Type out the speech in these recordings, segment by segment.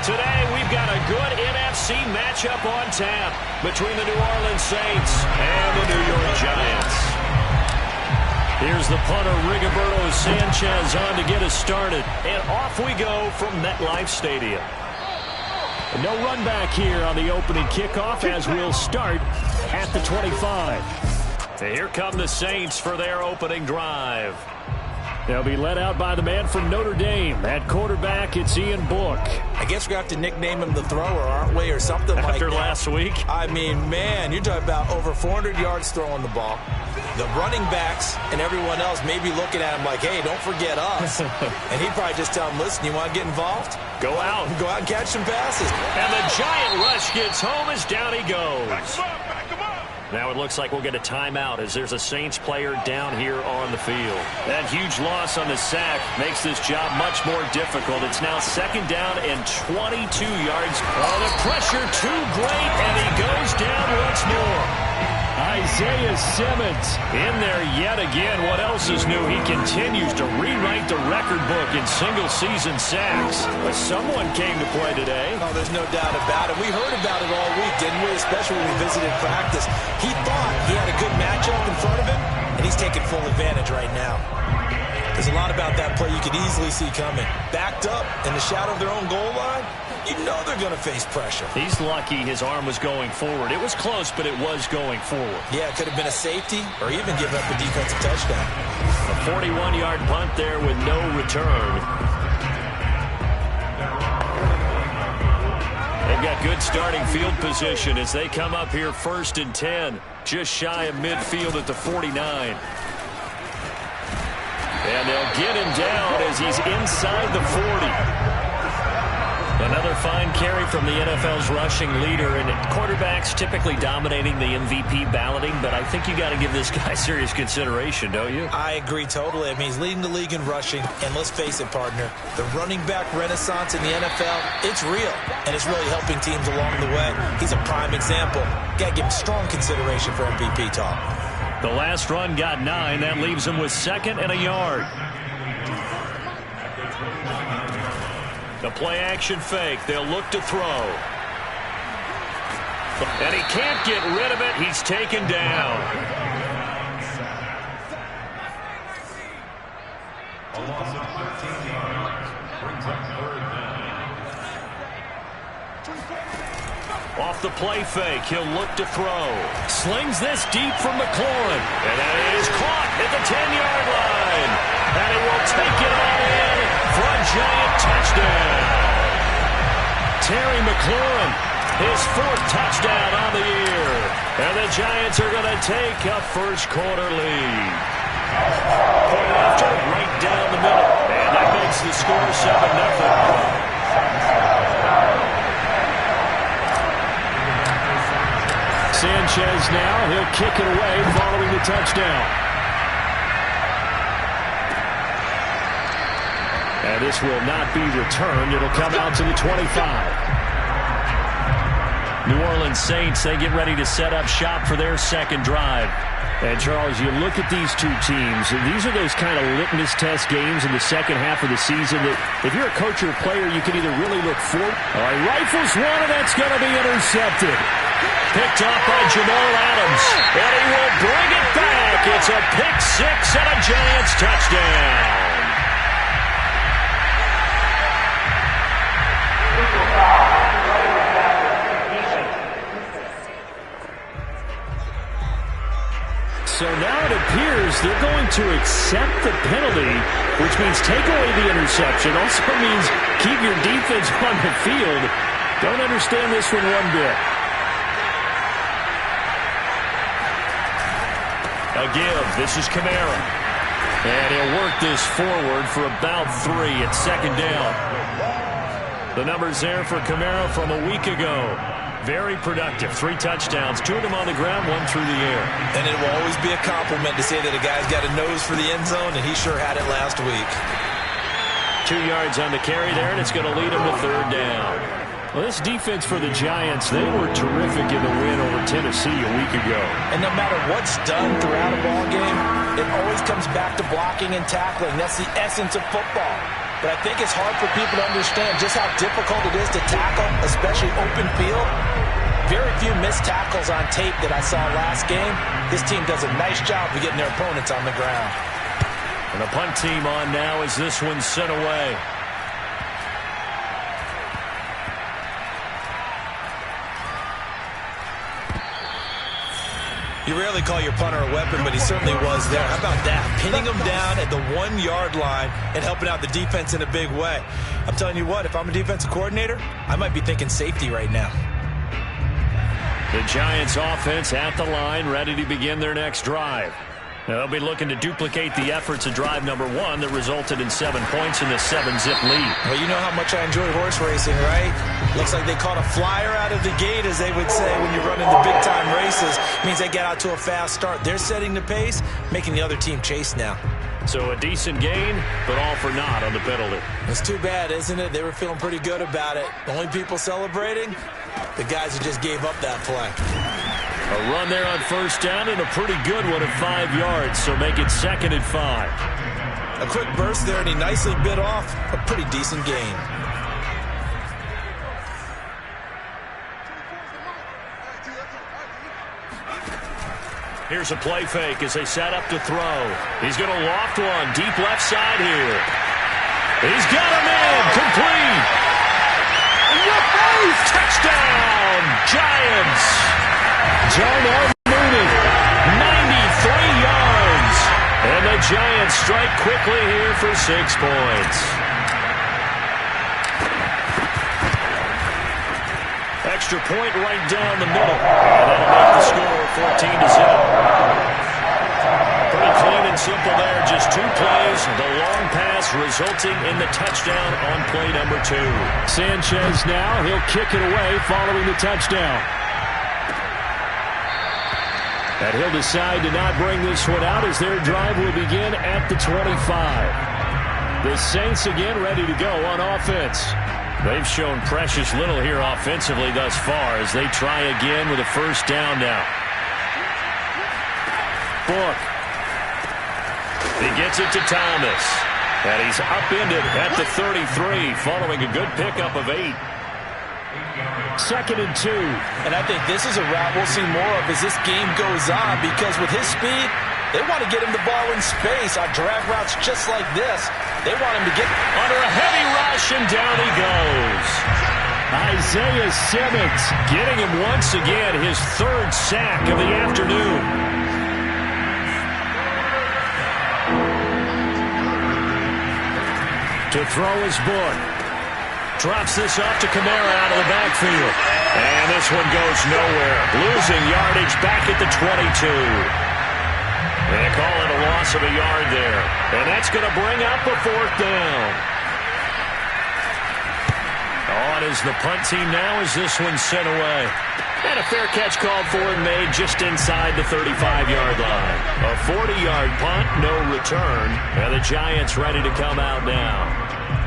Today, we've got a good NFC matchup on tap between the New Orleans Saints and the New York Giants. Here's the punter, Rigoberto Sanchez, on to get us started. And off we go from MetLife Stadium. No run back here on the opening kickoff as we'll start at the 25. And here come the Saints for their opening drive. They'll be led out by the man from Notre Dame. At quarterback, it's Ian Book. I guess we're going to have to nickname him the thrower, aren't we, or something like that. After last week? I mean, man, you're talking about over 400 yards throwing the ball. The running backs and everyone else may be looking at him like, hey, don't forget us. And he'd probably just tell him, listen, you want to get involved? Go out. Go out and catch some passes. And the giant rush gets home as down he goes. Back him up. Now it looks like we'll get a timeout as there's a Saints player down here on the field. That huge loss on the sack makes this job much more difficult. It's now second down and 22 yards. Oh, the pressure too great, and he goes down once more. Isaiah Simmons in there yet again. What else is new? He continues to rewrite the record book in single-season sacks. But someone came to play today. Oh, there's no doubt about it. We heard about it all week, didn't we? Especially when we visited practice. He thought he had a good matchup in front of him, and he's taking full advantage right now. There's a lot about that play you could easily see coming. Backed up in the shadow of their own goal line, you know they're going to face pressure. He's lucky his arm was going forward. It was close, but it was going forward. Yeah, it could have been a safety or even give up a defensive touchdown. A 41-yard punt there with no return. They've got good starting field position as they come up here 1st and 10, just shy of midfield at the 49. And they'll get him down as he's inside the 40. Another fine carry from the NFL's rushing leader, and quarterbacks typically dominating the MVP balloting, but I think you got to give this guy serious consideration, don't you? I agree totally. I mean, he's leading the league in rushing, and let's face it, partner, the running back renaissance in the NFL, it's real, and it's really helping teams along the way. He's a prime example. Got to give him strong consideration for MVP talk. The last run got 9. That leaves him with 2nd and a yard. The play-action fake. They'll look to throw. And he can't get rid of it. He's taken down. Off the play fake, he'll look to throw. Slings this deep from McLaurin. And it is caught at the 10-yard line. And he will take it all in for a giant touchdown. Terry McLaurin, his 4th touchdown on the year. And the Giants are going to take a first-quarter lead. Point after, right down the middle. And that makes the score 7-0. Sanchez now, he'll kick it away following the touchdown. And this will not be returned. It'll come out to the 25. New Orleans Saints, they get ready to set up shop for their second drive. And, Charles, you look at these two teams, and these are those kind of litmus test games in the second half of the season that if you're a coach or a player, you can either really look forward. All right, rifles one, and that's going to be intercepted. Picked off by Jamal Adams, and he will bring it back. It's a pick 6 and a Giants touchdown. So now it appears they're going to accept the penalty, which means take away the interception. Also means keep your defense on the field. Don't understand this one one bit. A give. This is Kamara. And he'll work this forward for about 3 at 2nd down. The numbers there for Kamara from a week ago. Very productive. 3 touchdowns, 2 of them on the ground, 1 through the air. And it will always be a compliment to say that a guy's got a nose for the end zone, and he sure had it last week. 2 yards on the carry there, and it's going to lead him to 3rd down. Well, this defense for the Giants, they were terrific in the win over Tennessee a week ago. And no matter what's done throughout a ball game, it always comes back to blocking and tackling. That's the essence of football. But I think it's hard for people to understand just how difficult it is to tackle, especially open field. Very few missed tackles on tape that I saw last game. This team does a nice job of getting their opponents on the ground. And the punt team on now as this one's sent away. You rarely call your punter a weapon, but he certainly was there. How about that? Pinning him down at the 1-yard line and helping out the defense in a big way. I'm telling you what, if I'm a defensive coordinator, I might be thinking safety right now. The Giants offense at the line, ready to begin their next drive. Now, they'll be looking to duplicate the efforts of drive number 1 that resulted in 7 points in the 7-zip lead. Well, you know how much I enjoy horse racing, right? Looks like they caught a flyer out of the gate, as they would say, when you're running the big-time races. It means they get out to a fast start. They're setting the pace, making the other team chase now. So a decent gain, but all for naught on the penalty. It's too bad, isn't it? They were feeling pretty good about it. The only people celebrating, the guys who just gave up that play. A run there on first down and a pretty good one at 5 yards, so make it 2nd and 5. A quick burst there, and he nicely bit off a pretty decent gain. Here's a play fake as they set up to throw. He's going to loft one deep left side here. He's got him in. Complete. Touchdown, Giants. Darnell Mooney, 93 yards. And the Giants strike quickly here for 6 points. Extra point right down the middle. And that'll make the score 14-0. Pretty clean and simple there. Just 2 plays. The long pass resulting in the touchdown on play number 2. Sanchez now. He'll kick it away following the touchdown. And he'll decide to not bring this one out as their drive will begin at the 25. The Saints again ready to go on offense. They've shown precious little here offensively thus far as they try again with a first down now. Book. He gets it to Thomas. And he's upended at the 33 following a good pickup of 8. 2nd and 2. And I think this is a route we'll see more of as this game goes on, because with his speed, they want to get him the ball in space on drag routes just like this. They want him to get under a heavy rush, and down he goes. Isaiah Simmons getting him once again, his 3rd sack of the afternoon. To throw his Book. Drops this off to Kamara out of the backfield. And this one goes nowhere. Losing yardage back at the 22. And they call it a loss of a yard there. And that's going to bring up a 4th down. On is the punt team now as this one's sent away. And a fair catch called for and made just inside the 35-yard line. A 40-yard punt, no return. And the Giants ready to come out now.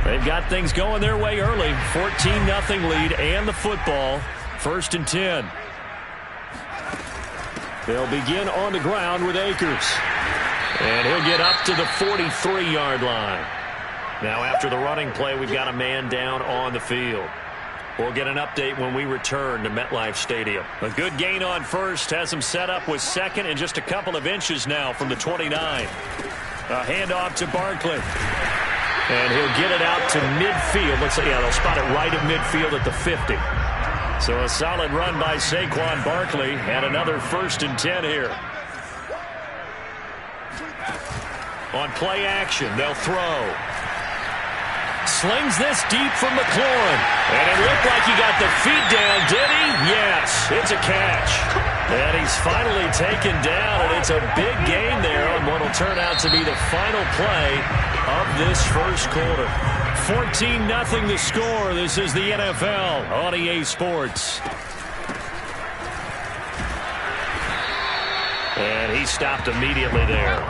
They've got things going their way early. 14-0 lead and the football. 1st and 10. They'll begin on the ground with Akers. And he'll get up to the 43-yard line. Now after the running play, we've got a man down on the field. We'll get an update when we return to MetLife Stadium. A good gain on first has him set up with 2nd and just a couple of inches now from the 29. A handoff to Barkley. And he'll get it out to midfield. Looks like, they'll spot it right at midfield at the 50. So a solid run by Saquon Barkley and another 1st and 10 here. On play action, they'll throw. Slings this deep from McLaurin. And it looked like he got the feet down, did he? Yes, it's a catch. And he's finally taken down, and it's a big gain there on what will turn out to be the final play of this first quarter. 14-0 the score. This is the NFL on EA Sports. And he stopped immediately there.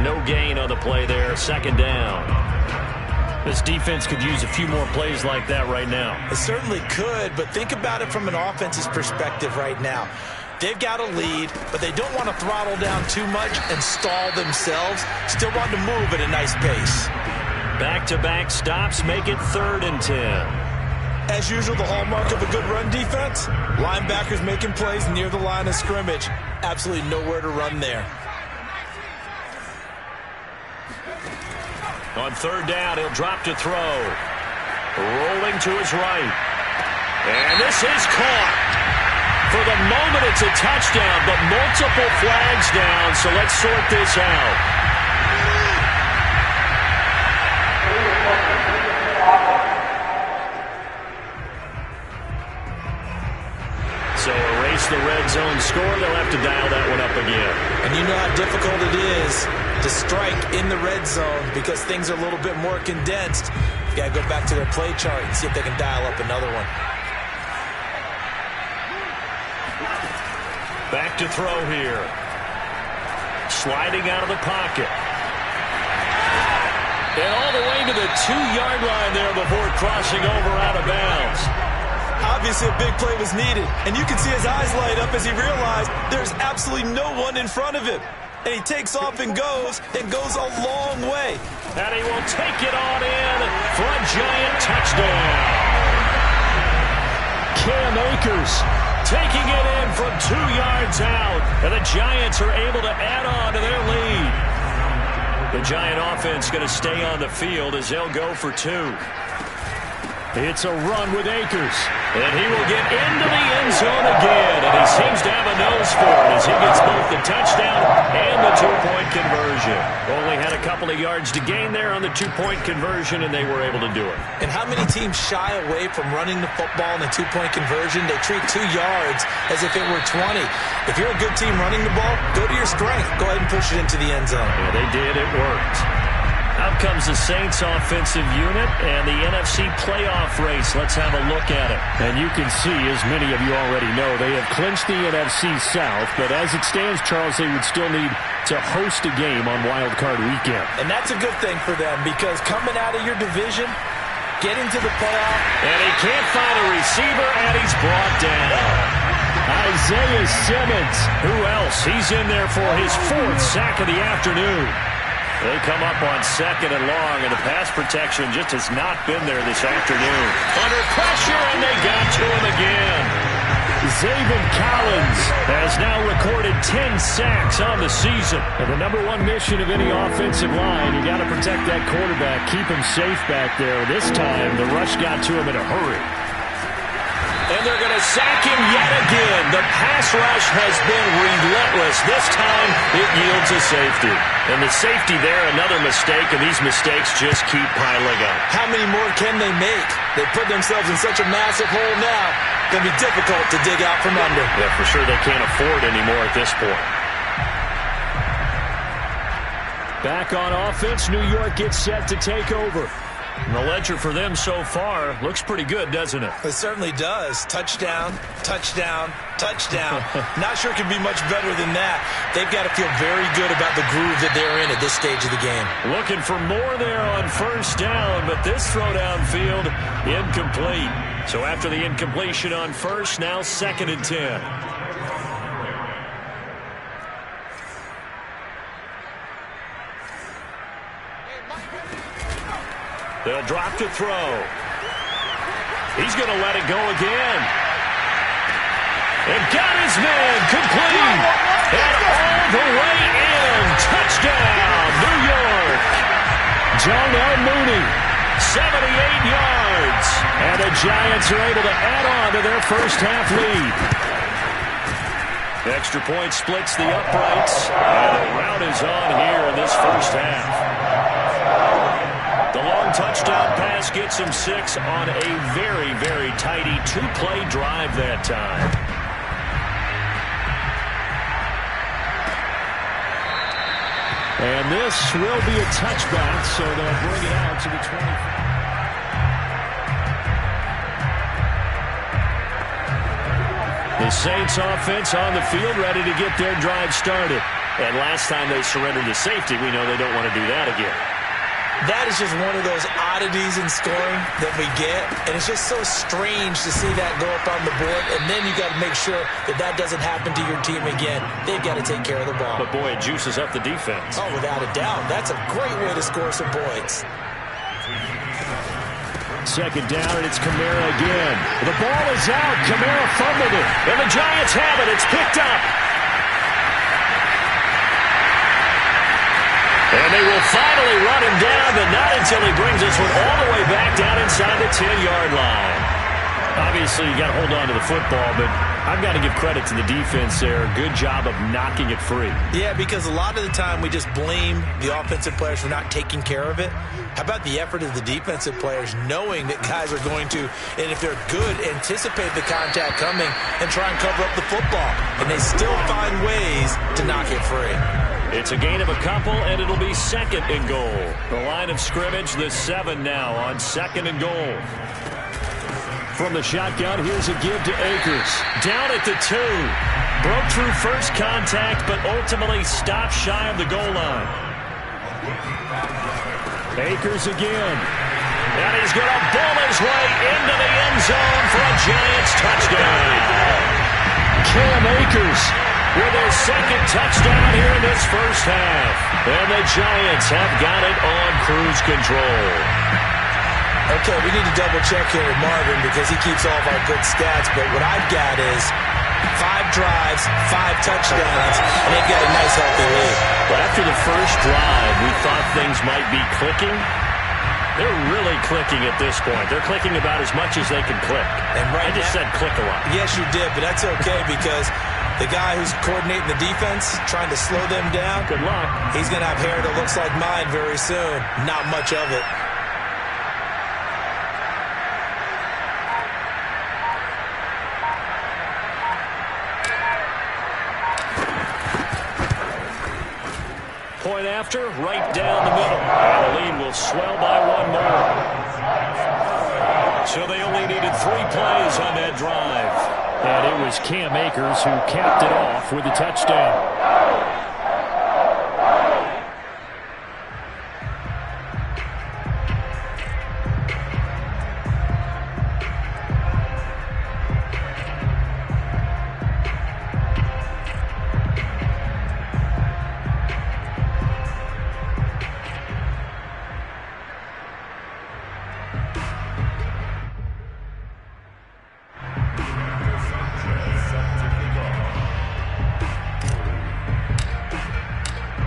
No gain on the play there. 2nd down. This defense could use a few more plays like that right now. It certainly could, but think about it from an offense's perspective right now. They've got a lead, but they don't want to throttle down too much and stall themselves. Still want to move at a nice pace. Back-to-back stops make it 3rd and 10. As usual, the hallmark of a good run defense, linebackers making plays near the line of scrimmage. Absolutely nowhere to run there. On 3rd down, he'll drop to throw. Rolling to his right. And this is caught. For the moment, it's a touchdown, but multiple flags down, so let's sort this out. So erase the red zone score. They'll have to dial that one up again. And you know how difficult it is to strike in the red zone because things are a little bit more condensed. You got to go back to their play chart and see if they can dial up another one. Back to throw here. Sliding out of the pocket. And all the way to the 2-yard line there before crossing over out of bounds. Obviously, a big play was needed, and you can see his eyes light up as he realized there's absolutely no one in front of him. And he takes off and goes a long way. And he will take it on in for a giant touchdown. Cam Akers taking it in from 2 yards out, and the Giants are able to add on to their lead. The Giant offense going to stay on the field as they'll go for 2. It's a run with Akers, and he will get into the end zone again, and he seems to have a nose for it as he gets both the touchdown and the 2-point conversion. Only had a couple of yards to gain there on the 2-point conversion, and they were able to do it. And how many teams shy away from running the football in the 2-point conversion? They treat 2 yards as if it were 20. If you're a good team running the ball, go to your strength. Go ahead and push it into the end zone. Yeah, they did. It worked. Out comes the Saints offensive unit and the NFC playoff race. Let's have a look at it. And you can see, as many of you already know, they have clinched the NFC South. But as it stands, Charles, they would still need to host a game on Wild Card Weekend. And that's a good thing for them because coming out of your division, getting to the playoff. And he can't find a receiver, and he's brought down. Isaiah Simmons. Who else? He's in there for his 4th sack of the afternoon. They come up on 2nd and long, and the pass protection just has not been there this afternoon. Under pressure, and they got to him again. Zayvon Collins has now recorded 10 sacks on the season. And the number 1 mission of any offensive line, you got to protect that quarterback, keep him safe back there. This time, the rush got to him in a hurry. And they're going to sack him yet again. The pass rush has been relentless. This time, it yields a safety. And the safety there, another mistake, and these mistakes just keep piling up. How many more can they make? They put themselves in such a massive hole now. Going to be difficult to dig out from under. Yeah, for sure they can't afford anymore at this point. Back on offense, New York gets set to take over. And the ledger for them so far looks pretty good, doesn't it? It certainly does. Touchdown, touchdown, touchdown. Not sure it could be much better than that. They've got to feel very good about the groove that they're in at this stage of the game. Looking for more there on 1st down, but this throw downfield incomplete. So after the incompletion on 1st, now 2nd and 10. They'll drop to throw. He's going to let it go again. And got his man complete. And all the way in. Touchdown, New York. John L. Mooney. 78 yards. And the Giants are able to add on to their first half lead. Extra point splits the uprights. And the rout is on here in this first half. The long touchdown pass gets him 6 on a very, very tidy 2-play drive that time. And this will be a touchback, so they'll bring it out to the 25. The Saints offense on the field ready to get their drive started. And last time they surrendered to safety, we know they don't want to do that again. That is just one of those oddities in scoring that we get, and it's just so strange to see that go up on the board, and then you got to make sure that that doesn't happen to your team again. They've got to take care of the ball. But, boy, it juices up the defense. Oh, without a doubt. That's a great way to score some points. Second down, and it's Kamara again. The ball is out. Kamara fumbled it, and the Giants have it. It's picked up. And they will finally run him down, but not until he brings this one all the way back down inside the 10-yard line. Obviously, you got to hold on to the football, but I've got to give credit to the defense there. Good job of knocking it free. Yeah, because a lot of the time we just blame the offensive players for not taking care of it. How about the effort of the defensive players knowing that guys are going to, and if they're good, anticipate the contact coming and try and cover up the football. And they still find ways to knock it free. It's a gain of a couple, and it'll be second and goal. The line of scrimmage, the 7 now on second and goal. From the shotgun, here's a give to Akers. Down at the 2. Broke through first contact, but ultimately stopped shy of the goal line. Akers again. And he's going to bull his way into the end zone for a Giants touchdown. Cam Akers with his second touchdown here in this first half. And the Giants have got it on cruise control. Okay, we need to double-check here with Marvin because he keeps all of our good stats. But what I've got is 5 drives, 5 touchdowns, and they've got a nice, healthy lead. But after the first drive, we thought things might be clicking. They're really clicking at this point. They're clicking about as much as they can click. And right I just said click a lot. Yes, you did, but that's okay because the guy who's coordinating the defense, trying to slow them down, good luck. He's going to have hair that looks like mine very soon. Not much of it. Point after, right down the middle. And the lead will swell by 1 more. So they only needed 3 plays on that drive. And it was Cam Akers who capped it off with a touchdown.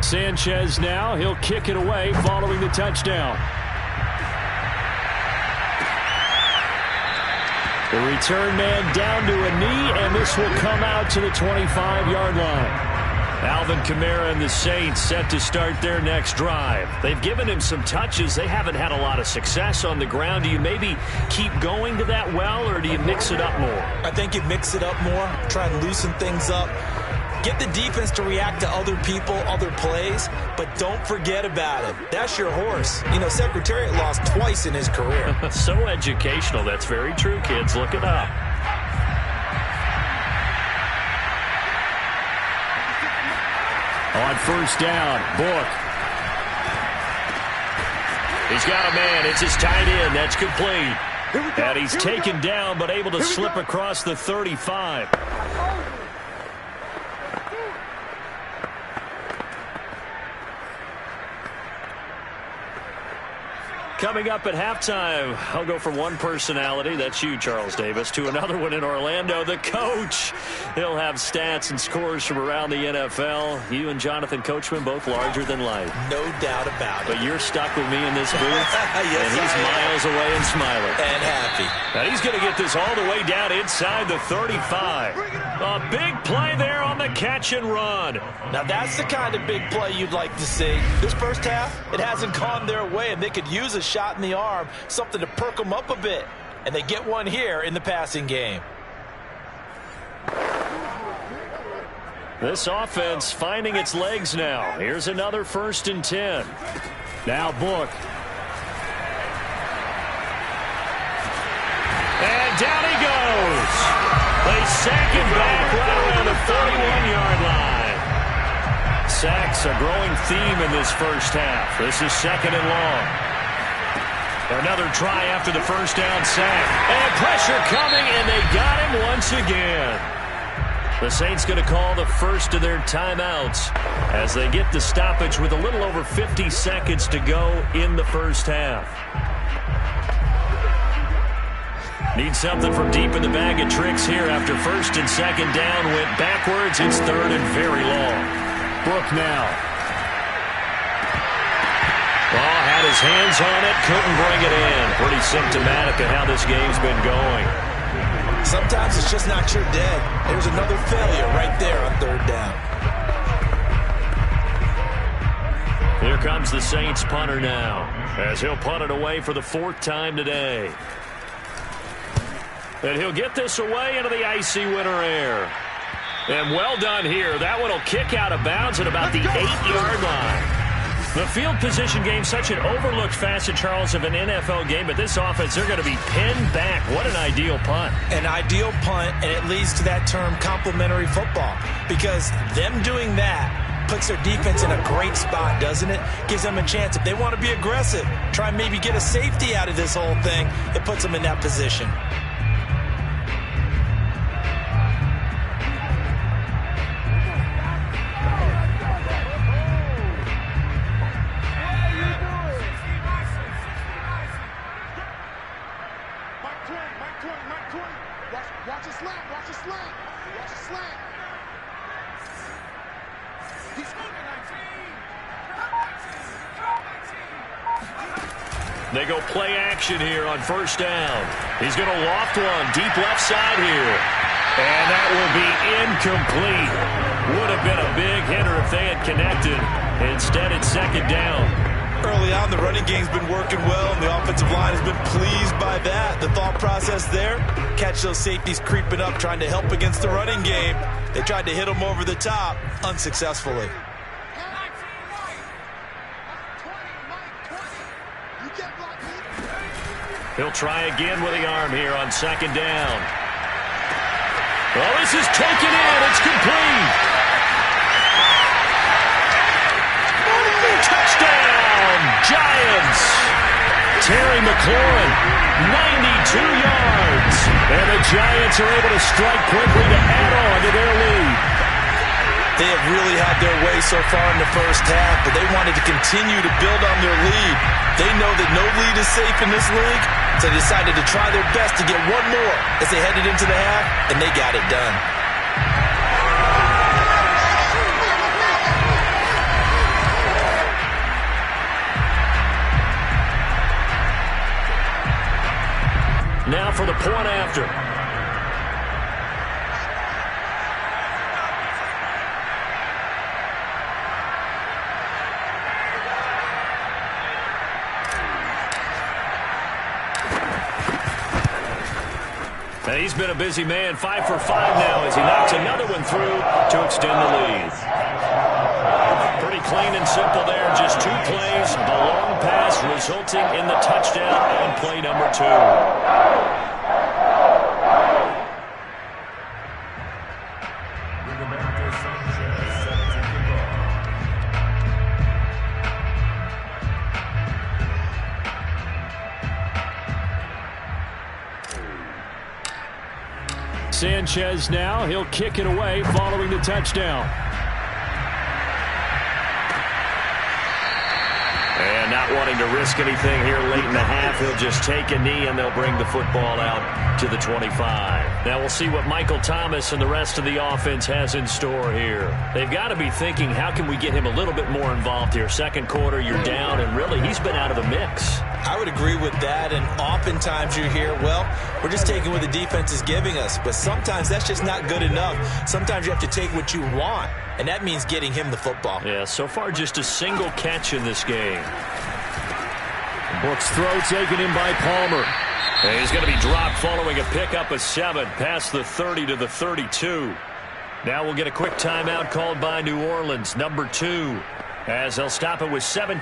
Sanchez now, he'll kick it away following the touchdown. The return man down to a knee, and this will come out to the 25-yard line. Alvin Kamara and the Saints set to start their next drive. They've given him some touches. They haven't had a lot of success on the ground. Do you maybe keep going to that well, or do you mix it up more? I think you mix it up more, try and loosen things up. Get the defense to react to other people, other plays, but don't forget about it. That's your horse. You know, Secretariat lost twice in his career. So educational. That's very true, kids. Look it up. On first down, Book. He's got a man. It's his tight end. That's complete. And he's taken down, but able to slip across the 35. Coming up at halftime, I'll go from one personality, that's you, Charles Davis, to another one in Orlando, the coach. He'll have stats and scores from around the NFL. You and Jonathan Coachman, both larger than life. No doubt about it. But you're stuck with me in this booth, yes, and he's miles away and smiling. And happy. And he's going to get this all the way down inside the 35. A big play there on the catch and run. Now that's the kind of big play you'd like to see. This first half, it hasn't gone their way, and they could use a shot in the arm, something to perk them up a bit. And they get one here in the passing game. This offense finding its legs now. Here's another 1st and 10. Now Book. And down he goes. They sack him back right around the 41-yard line. sacks, a growing theme in this first half. This is second and long. Another try after the first down sack. And pressure coming, and they got him once again. The Saints going to call the first of their timeouts as they get the stoppage with a little over 50 seconds to go in the first half. Need something from deep in the bag of tricks here after first and second down went backwards. It's third and very long. Brook now. Ball had his hands on it, couldn't bring it in. Pretty symptomatic of how this game's been going. Sometimes it's just not your dead. There's another failure right there on third down. Here comes the Saints punter now, as he'll punt it away for the fourth time today. And he'll get this away into the icy winter air. And well done here. That one will kick out of bounds at about the 8-yard line. The field position game, such an overlooked facet, Charles, of an NFL game, but this offense, they're going to be pinned back. What an ideal punt. An ideal punt, and it leads to that term complementary football, because them doing that puts their defense in a great spot, doesn't it? Gives them a chance. If they want to be aggressive, try and maybe get a safety out of this whole thing, it puts them in that position. They go play action here on first down. He's going to loft one deep left side here. And that will be incomplete. Would have been a big hitter if they had connected. Instead, it's second down. Early on, the running game's been working well, and the offensive line has been pleased by that. The thought process there, catch those safeties creeping up, trying to help against the running game. They tried to hit them over the top, unsuccessfully. He'll try again with the arm here on second down. Well, this is taken in. It's complete. Touchdown, Giants. Terry McLaurin, 92 yards. And the Giants are able to strike quickly to add on to their lead. They have really had their way so far in the first half, but they wanted to continue to build on their lead. They know that no lead is safe in this league, so they decided to try their best to get one more as they headed into the half, and they got it done. Now for the point after. And he's been a busy man, 5 for 5 now as he knocks another one through to extend the lead. Pretty clean and simple there, just 2 plays. The long pass resulting in the touchdown on play number 2. Sanchez now, he'll kick it away following the touchdown. And not wanting to risk anything here late in the half, he'll just take a knee and they'll bring the football out to the 25. Now we'll see what Michael Thomas and the rest of the offense has in store here. They've got to be thinking, how can we get him a little bit more involved here? Second quarter, you're down, and really he's been out of the mix. I would agree with that, and oftentimes you hear, well, we're just taking what the defense is giving us, but sometimes that's just not good enough. Sometimes you have to take what you want, and that means getting him the football. Yeah, so far just a single catch in this game. Brooks' throw taken in by Palmer. And he's going to be dropped following a pickup of 7 past the 30 to the 32. Now we'll get a quick timeout called by New Orleans, number 2, as they'll stop it with 7.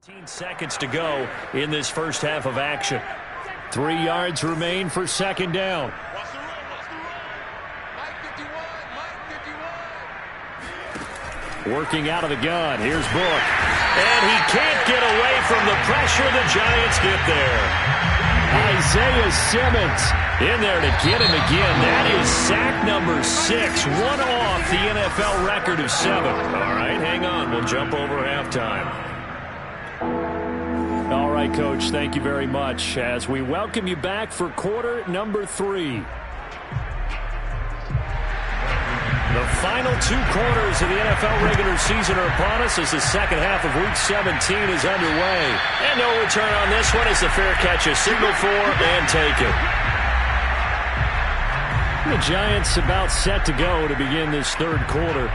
15 seconds to go in this first half of action. 3 yards remain for second down. Working out of the gun. Here's Book. And he can't get away from the pressure. The Giants get there. Isaiah Simmons in there to get him again. That is sack number 6. One off the NFL record of 7. All right, hang on. We'll jump over halftime. All right, Coach, thank you very much as we welcome you back for quarter number 3. The final 2 quarters of the NFL regular season are upon us as the second half of Week 17 is underway. And no return on this one as the fair catch is signaled for and taken. The Giants about set to go to begin this third quarter.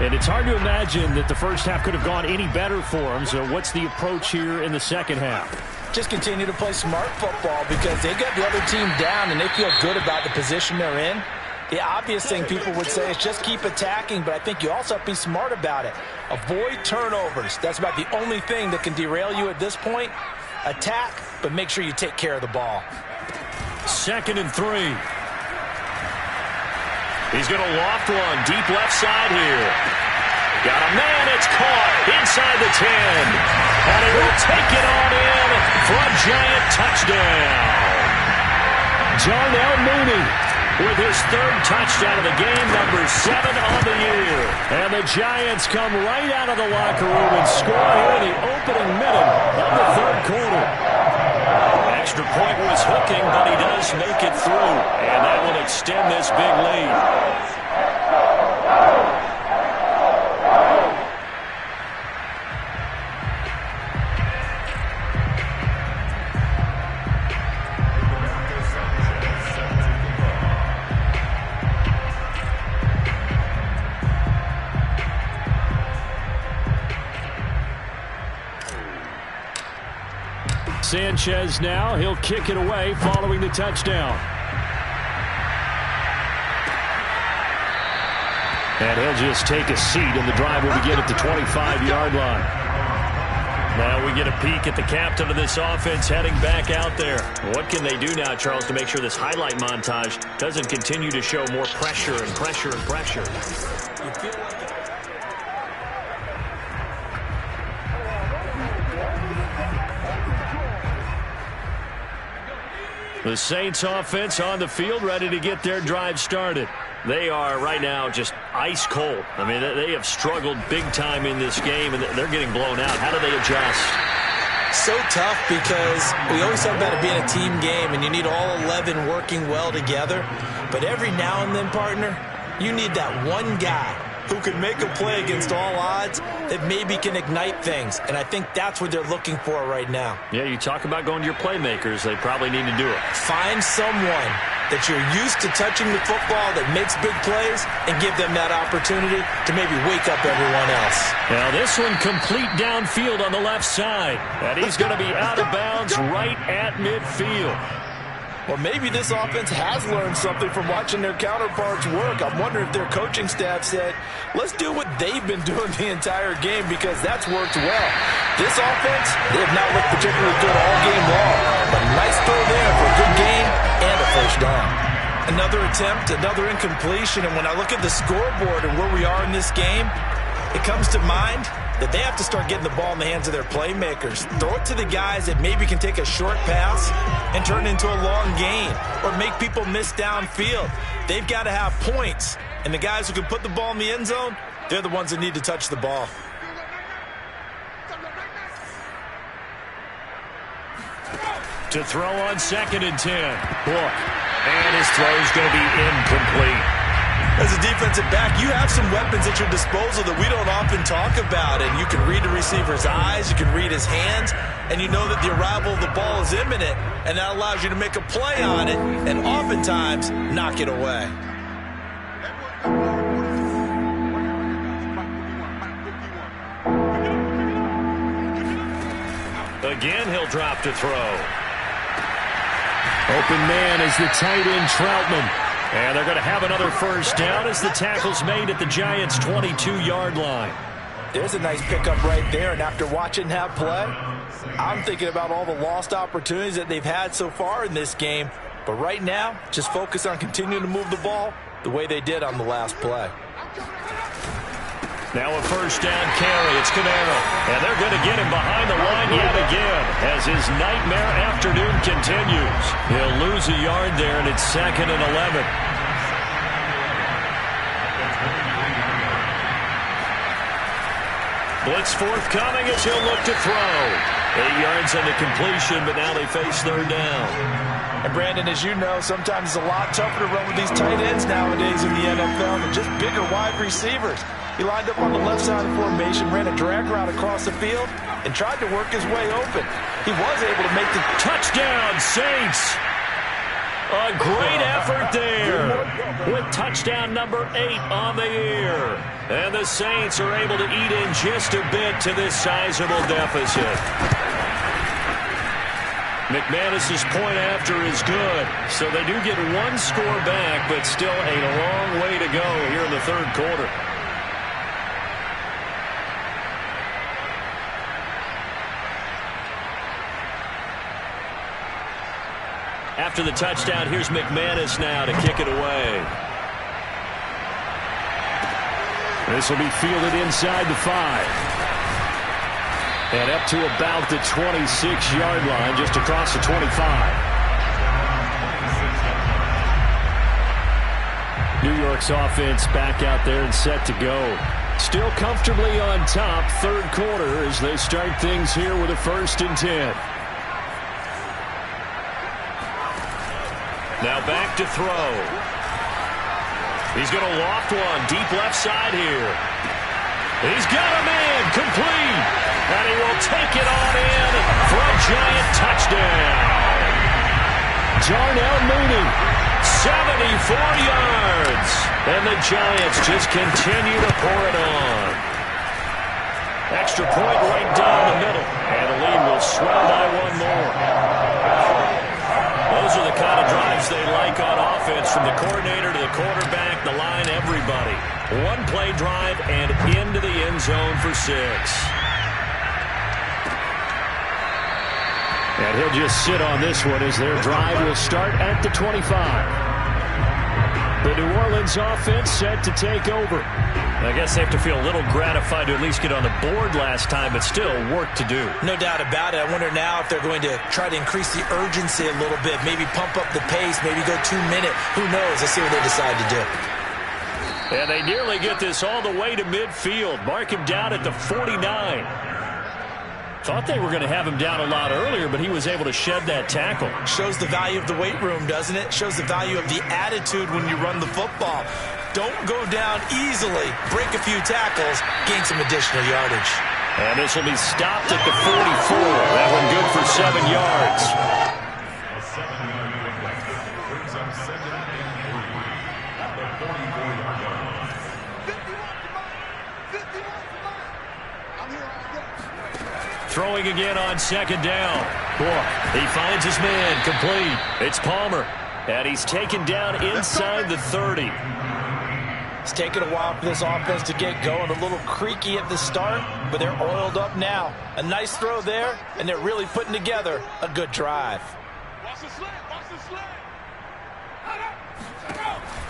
And it's hard to imagine that the first half could have gone any better for them. So what's the approach here in the second half? Just continue to play smart football because they got the other team down and they feel good about the position they're in. The obvious thing people would say is just keep attacking, but I think you also have to be smart about it. Avoid turnovers. That's about the only thing that can derail you at this point. Attack, but make sure you take care of the ball. 2nd and 3. He's going to loft one deep left side here. Got a man, it's caught inside the 10. And he will take it on in for a Giant touchdown. Darnell Mooney with his 3rd touchdown of the game, number 7 on the year. And the Giants come right out of the locker room and score here in the opening minute of the 3rd quarter. Extra point was hooking, but he does make it through. And that will extend this big lead. Sanchez now, he'll kick it away following the touchdown. And he'll just take a seat, and the drive will begin at the 25-yard line. Now we get a peek at the captain of this offense heading back out there. What can they do now, Charles, to make sure this highlight montage doesn't continue to show more pressure and pressure and pressure? You feel like the Saints offense on the field ready to get their drive started. They are right now just ice cold. I mean, they have struggled big time in this game, and they're getting blown out. How do they adjust? So tough because we always talk about it being a team game, and you need all 11 working well together. But every now and then, partner, you need that one guy who can make a play against all odds that maybe can ignite things. And I think that's what they're looking for right now. Yeah, you talk about going to your playmakers. They probably need to do it. Find someone that you're used to touching the football that makes big plays and give them that opportunity to maybe wake up everyone else. Now this one complete downfield on the left side. And he's going to be out of bounds right at midfield. Well, maybe this offense has learned something from watching their counterparts work. I'm wondering if their coaching staff said, let's do what they've been doing the entire game because that's worked well. This offense, they have not looked particularly good all game long. But a nice throw there for a good gain and a first down. Another attempt, another incompletion. And when I look at the scoreboard and where we are in this game, it comes to mind that they have to start getting the ball in the hands of their playmakers. Throw it to the guys that maybe can take a short pass and turn it into a long gain or make people miss downfield. They've got to have points. And the guys who can put the ball in the end zone, they're the ones that need to touch the ball. To throw on 2nd and 10. Book. And his throw is going to be incomplete. As a defensive back, you have some weapons at your disposal that we don't often talk about. And you can read the receiver's eyes, you can read his hands, and you know that the arrival of the ball is imminent, and that allows you to make a play on it and oftentimes knock it away. Again, he'll drop to throw. Open man is the tight end, Troutman. And they're going to have another first down as the tackle's made at the Giants' 22-yard line. There's a nice pickup right there, and after watching that play, I'm thinking about all the lost opportunities that they've had so far in this game. But right now, just focus on continuing to move the ball the way they did on the last play. Now a first down carry. It's Camaro. And they're going to get him behind the line yet again as his nightmare afternoon continues. He'll lose a yard there, and it's 2nd and 11. Blitz forthcoming as he'll look to throw. 8 yards on the completion, but now they face 3rd down. And Brandon, as you know, sometimes it's a lot tougher to run with these tight ends nowadays in the NFL than just bigger wide receivers. He lined up on the left side of the formation, ran a drag route across the field, and tried to work his way open. He was able to make the touchdown, Saints. A great effort there with touchdown number 8 on the year. And the Saints are able to eat in just a bit to this sizable deficit. McManus's point after is good, so they do get 1 score back, but still a long way to go here in the 3rd quarter. After the touchdown, here's McManus now to kick it away. This will be fielded inside the 5. And up to about the 26-yard line, just across the 25. New York's offense back out there and set to go. Still comfortably on top, 3rd quarter as they start things here with a 1st and 10. Now back to throw. He's going to loft one deep left side here. He's got a man complete. And he will take it on in for a giant touchdown. Darnell Mooney, 74 yards. And the Giants just continue to pour it on. Extra point right down the middle. And the lead will swell by 1 more. Those are the kind of drives they like on offense, from the coordinator to the quarterback, the line, everybody. 1-play drive and into the end zone for 6. And he'll just sit on this one as their drive will start at the 25. The New Orleans offense set to take over. I guess they have to feel a little gratified to at least get on the board last time, but still work to do. No doubt about it. I wonder now if they're going to try to increase the urgency a little bit, maybe pump up the pace, maybe go 2-minute. Who knows? Let's see what they decide to do. And they nearly get this all the way to midfield. Mark him down at the 49. Thought they were going to have him down a lot earlier, but he was able to shed that tackle. Shows the value of the weight room, doesn't it? Shows the value of the attitude when you run the football. Don't go down easily. Break a few tackles. Gain some additional yardage. And this will be stopped at the 44. That one good for 7 yards. Throwing again on 2nd down. He finds his man complete. It's Palmer. And he's taken down inside the 30. It's taken a while for this offense to get going. A little creaky at the start, but they're oiled up now. A nice throw there, and they're really putting together a good drive.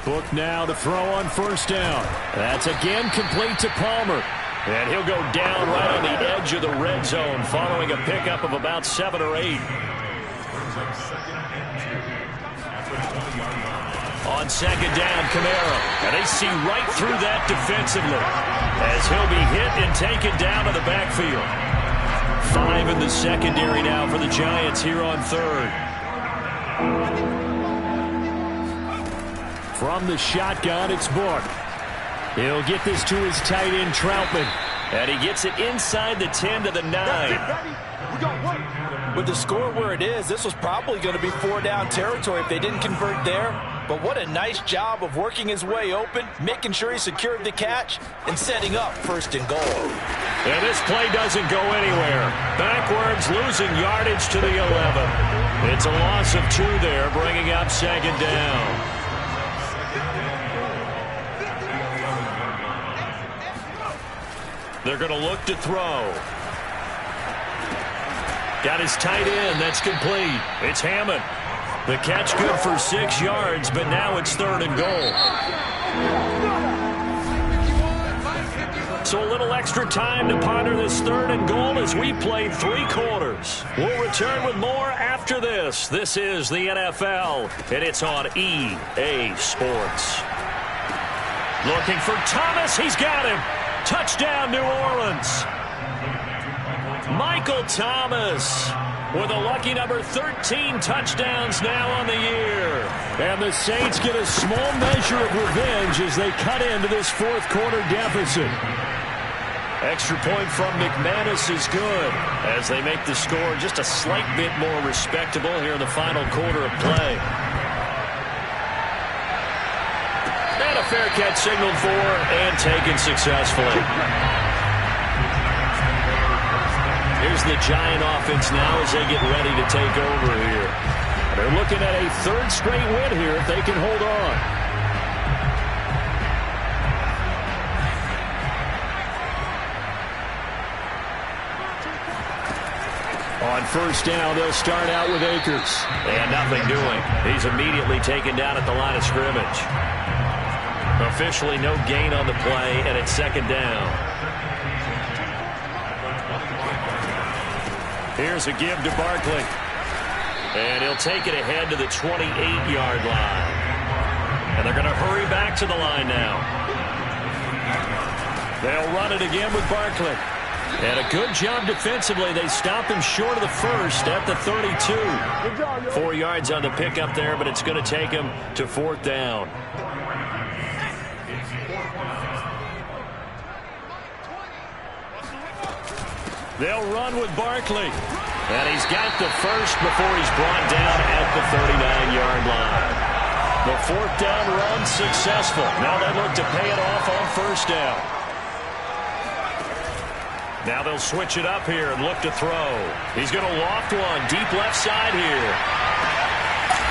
Book now to throw on 1st down. That's again complete to Palmer. And he'll go down right on the edge of the red zone following a pickup of about 7 or 8. On 2nd down, Camaro. And they see right through that defensively as he'll be hit and taken down to the backfield. 5 in the secondary now for the Giants here on 3rd. From the shotgun, it's Book. He'll get this to his tight end, Troutman. And he gets it inside the 10 to the 9. With the score where it is, this was probably going to be 4-down territory if they didn't convert there. But what a nice job of working his way open, making sure he secured the catch, and setting up 1st and goal. And this play doesn't go anywhere. Backwards, losing yardage to the 11. It's a loss of 2 there, bringing up 2nd down. They're going to look to throw. Got his tight end. That's complete. It's Hammond. The catch good for 6 yards, but now it's 3rd and goal. So a little extra time to ponder this 3rd and goal as we play 3 quarters. We'll return with more after this. This is the NFL, and it's on EA Sports. Looking for Thomas. He's got him. Touchdown, New Orleans. Michael Thomas with a lucky number 13 touchdowns now on the year. And the Saints get a small measure of revenge as they cut into this 4th quarter deficit. Extra point from McManus is good as they make the score just a slight bit more respectable here in the final quarter of play. And a fair catch signaled for and taken successfully. Here's the Giant offense now as they get ready to take over here. They're looking at a 3rd straight win here if they can hold on. On 1st down, they'll start out with Akers. And nothing doing. He's immediately taken down at the line of scrimmage. Officially no gain on the play, and it's 2nd down. Here's a give to Barkley. And he'll take it ahead to the 28-yard line. And they're going to hurry back to the line now. They'll run it again with Barkley. And a good job defensively. They stop him short of the 1st at the 32. 4 yards on the pickup there, but it's going to take him to 4th down. They'll run with Barkley. And he's got the 1st before he's brought down at the 39-yard line. The 4th down run successful. Now they look to pay it off on 1st down. Now they'll switch it up here and look to throw. He's going to loft one deep left side here.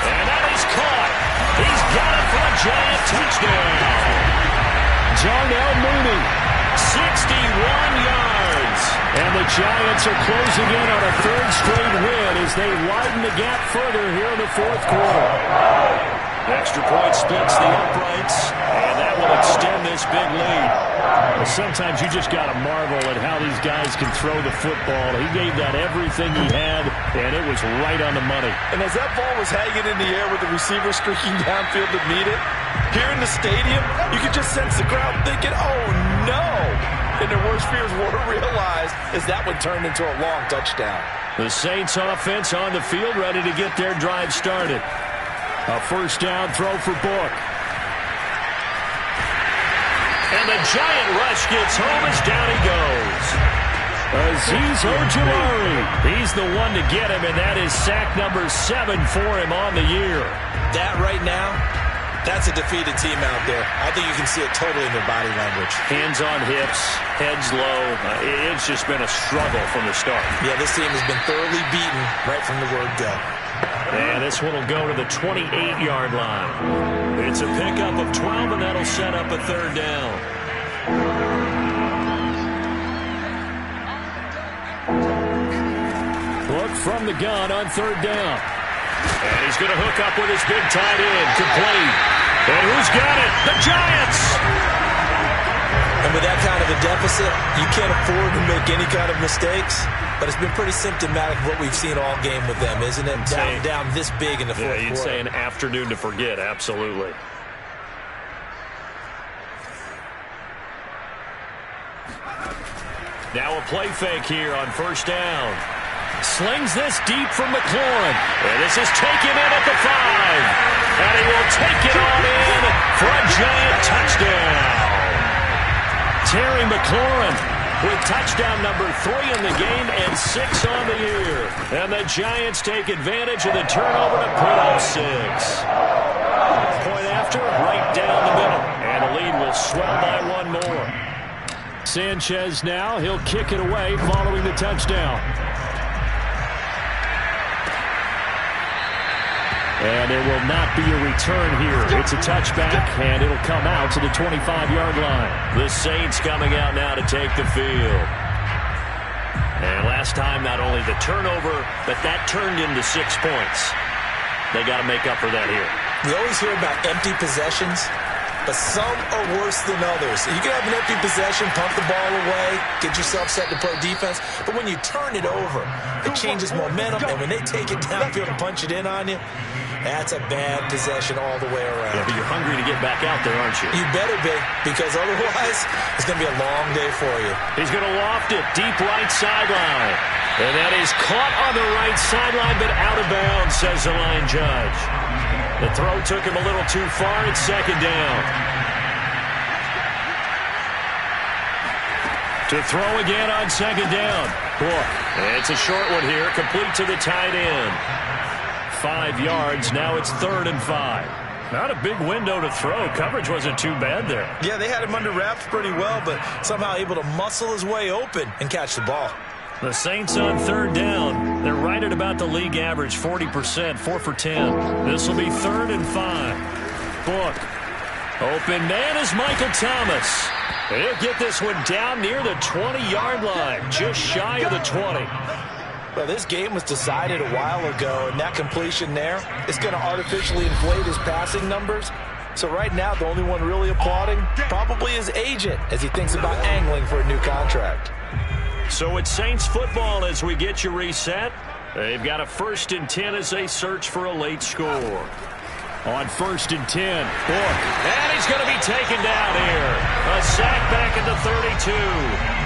And that is caught. He's got it for a Giant touchdown. Darnell Mooney. 61 yards. And the Giants are closing in on a 3rd straight win as they widen the gap further here in the 4th quarter. The extra point splits the uprights, and that will extend this big lead. Well, sometimes you just got to marvel at how these guys can throw the football. He gave that everything he had, and it was right on the money. And as that ball was hanging in the air with the receiver streaking downfield to meet it, here in the stadium, you could just sense the crowd thinking, oh, no. And their worst fears were realized as that one turned into a long touchdown. The Saints offense on the field ready to get their drive started. A 1st down throw for Book. And the Giant rush gets home as down he goes. Azeez Ojulari. He's the one to get him, and that is sack number 7 for him on the year. That right now, that's a defeated team out there. I think you can see it totally in their body language. Hands on hips, heads low. It's just been a struggle from the start. Yeah, this team has been thoroughly beaten right from the word go. And this one will go to the 28-yard line. It's a pickup of 12, and that'll set up a 3rd down. Look from the gun on 3rd down. And he's going to hook up with his big tight end. Complete. And who's got it? The Giants! And with that kind of a deficit, you can't afford to make any kind of mistakes. But it's been pretty symptomatic of what we've seen all game with them, isn't it? Down this big in the 4th quarter. You'd say an afternoon to forget, absolutely. Now a play fake here on 1st down. Slings this deep from McLaurin. And this is taken in at the 5. And he will take it on in for a Giant touchdown. Terry McLaurin with touchdown number 3 in the game and 6 on the year. And the Giants take advantage of the turnover to put up 6. Point after, right down the middle. And the lead will swell by 1 more. Sanchez now, he'll kick it away following the touchdown. And there will not be a return here. It's a touchback, and it'll come out to the 25-yard line. The Saints coming out now to take the field. And last time, not only the turnover, but that turned into 6 points. They got to make up for that here. We always hear about empty possessions, but some are worse than others. You can have an empty possession, pump the ball away, get yourself set to play defense, but when you turn it over, it changes momentum, and when they take it downfield and punch it in on you, that's a bad possession all the way around. Yeah, but you're hungry to get back out there, aren't you? You better be, because otherwise it's going to be a long day for you. He's going to loft it deep right sideline. And that is caught on the right sideline, but out of bounds, says the line judge. The throw took him a little too far. It's second down. To throw again on second down. Book. It's a short one here, complete to the tight end. 5 yards. Now it's 3rd and 5. Not a big window to throw. Coverage wasn't too bad there. Yeah, they had him under wraps pretty well, but somehow able to muscle his way open and catch the ball. The Saints on 3rd down. They're right at about the league average, 40%, 4 for 10. This will be 3rd and 5. Book. Open man is Michael Thomas. He'll get this one down near the 20-yard line, just shy of the 20. Well, this game was decided a while ago, and that completion there is going to artificially inflate his passing numbers. So right now, the only one really applauding probably his agent as he thinks about angling for a new contract. So it's Saints football as we get you reset. They've got a 1st and 10 as they search for a late score. On 1st and 10, Book. And he's going to be taken down here. A sack back at the 32.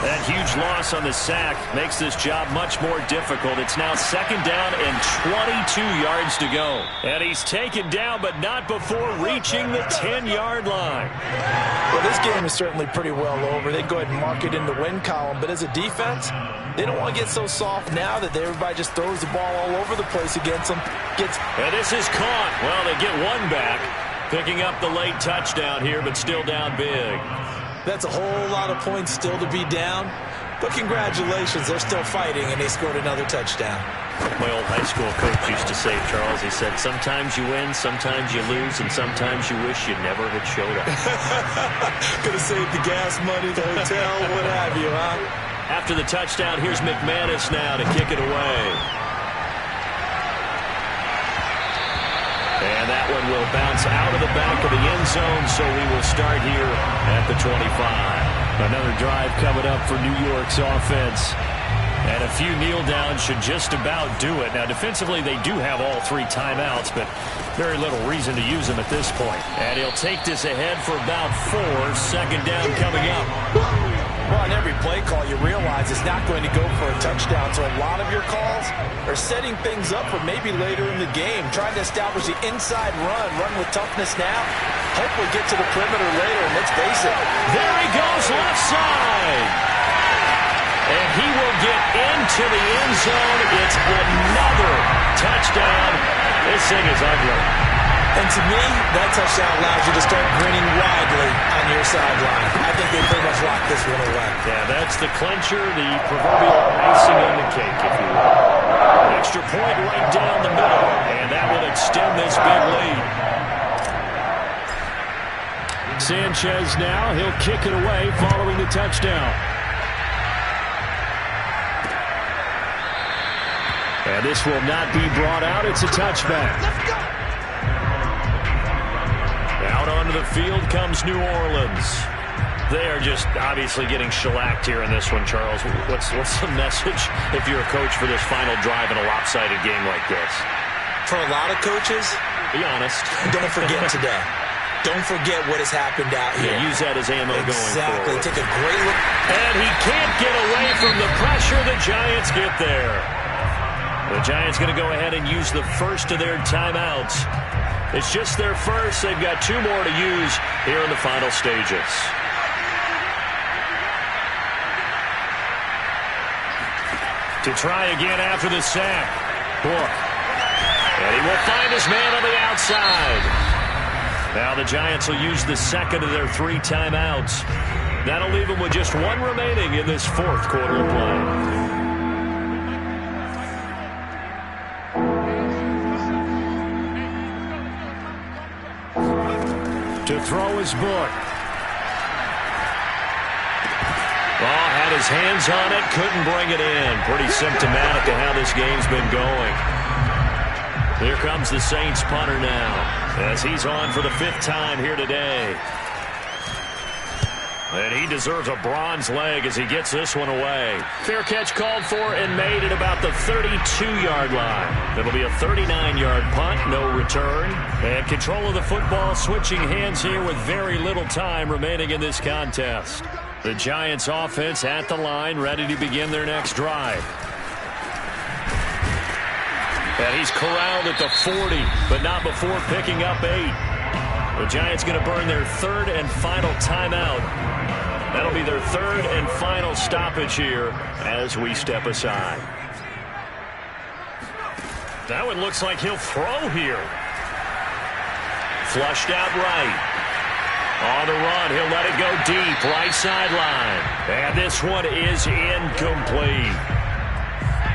That huge loss on the sack makes this job much more difficult. It's now 2nd down and 22 yards to go. And he's taken down, but not before reaching the 10-yard line. Well, this game is certainly pretty well over. They go ahead and mark it in the win column. But as a defense, they don't want to get so soft now that everybody just throws the ball all over the place against them. And this is caught. Well, they get one back. Picking up the late touchdown here, but still down big. That's a whole lot of points still to be down. But congratulations, they're still fighting, and they scored another touchdown. My old high school coach used to say, Charles, he said, sometimes you win, sometimes you lose, and sometimes you wish you never had showed up. Could have saved the gas money, the hotel, what have you, huh? After the touchdown, here's McManus now to kick it away. And that one will bounce out of the back of the end zone, so we will start here at the 25. Another drive coming up for New York's offense. And a few kneel downs should just about do it. Now, defensively, they do have all 3 timeouts, but very little reason to use them at this point. And he'll take this ahead for about 4. 2nd down coming up. Well, on every play call, you realize it's not going to go for a touchdown. So a lot of your calls are setting things up for maybe later in the game, trying to establish the inside run with toughness now. Hopefully get to the perimeter later, and let's face it. There he goes, left side. And he will get into the end zone. It's another touchdown. This thing is ugly. And to me, that touchdown allows you to start grinning widely on your sideline. I think they pretty much locked this one away. Yeah, that's the clincher, the proverbial icing on the cake, if you will. Extra point right down the middle, and that will extend this big lead. Sanchez now, he'll kick it away following the touchdown. And this will not be brought out. It's a touchback. Out onto the field comes New Orleans. They are just obviously getting shellacked here in this one, Charles. What's the message if you're a coach for this final drive in a lopsided game like this? For a lot of coaches, be honest. Don't forget today. Don't forget what has happened out here. Yeah, use that as ammo going forward. Exactly. Take a great look. And he can't get away from the pressure. The Giants get there. The Giants going to go ahead and use the first of their timeouts. It's just their first. They've got 2 more to use here in the final stages. To try again after the sack. Book. And he will find his man on the outside. Now the Giants will use the second of their 3 timeouts. That'll leave them with just 1 remaining in this 4th quarter of play. to throw his book. Ball had his hands on it, couldn't bring it in. Pretty symptomatic of how this game's been going. Here comes the Saints punter now, as he's on for the 5th time here today. And he deserves a bronze leg as he gets this one away. Fair catch called for and made at about the 32-yard line. It'll be a 39-yard punt, no return. And control of the football switching hands here with very little time remaining in this contest. The Giants offense at the line, ready to begin their next drive. And he's corralled at the 40, but not before picking up 8. The Giants going to burn their 3rd and final timeout. That'll be their 3rd and final stoppage here as we step aside. That one looks like he'll throw here. Flushed out right. On the run, he'll let it go deep, right sideline. And this one is incomplete.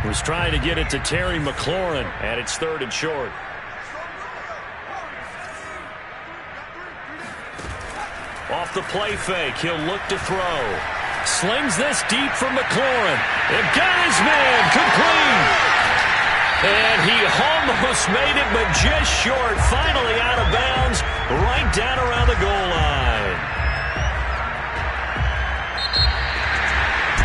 Was trying to get it to Terry McLaurin, and it's 3rd and short. Off the play fake, he'll look to throw. Slings this deep from McLaurin. And got his man, complete. And he almost made it, but just short. Finally out of bounds, right down around the goal